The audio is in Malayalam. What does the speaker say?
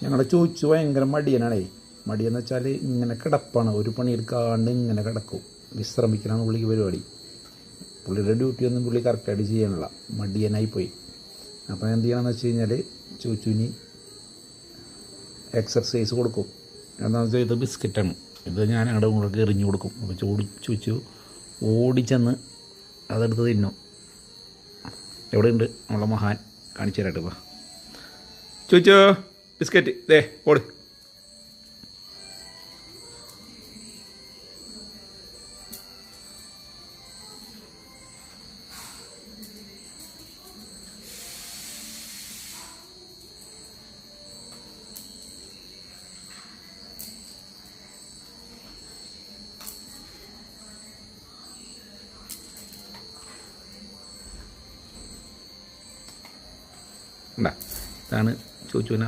ഞങ്ങളുടെ ചോദിച്ചു ഭയങ്കര മടിയനാണേ. മടിയെന്ന് വെച്ചാൽ ഇങ്ങനെ കിടപ്പാണ്, ഒരു പണിയെടുക്കാണ്ട് ഇങ്ങനെ കിടക്കും, വിശ്രമിക്കലാണ് പുള്ളിക്ക് പരിപാടി. പുള്ളിയുടെ ഡ്യൂട്ടിയൊന്നും പുള്ളി കറക്റ്റായിട്ട് ചെയ്യണില്ല, മടിയനായിപ്പോയി. അപ്പോൾ എന്ത് ചെയ്യണമെന്ന് വെച്ച് കഴിഞ്ഞാൽ ചോദിച്ചുവിനി എക്സർസൈസ് കൊടുക്കും. എന്താണെന്ന് വെച്ചാൽ ഇത് ബിസ്ക്കറ്റാണ്, ഇത് ഞാൻ ഞങ്ങളുടെ കൂടെ എറിഞ്ഞു കൊടുക്കും. അപ്പോൾ ചോദിച്ചു ഓടിച്ചെന്ന് അതെടുത്ത് തിന്നും. എവിടെയുണ്ട് നമ്മളെ മഹാൻ? കാണിച്ചു തരാട്ടെ. ഇപ്പോൾ ചോദിച്ചോ ബിസ്ക്കറ്റ് ദേ ഓട്. ഇതാണ് ചോദിച്ചുവിന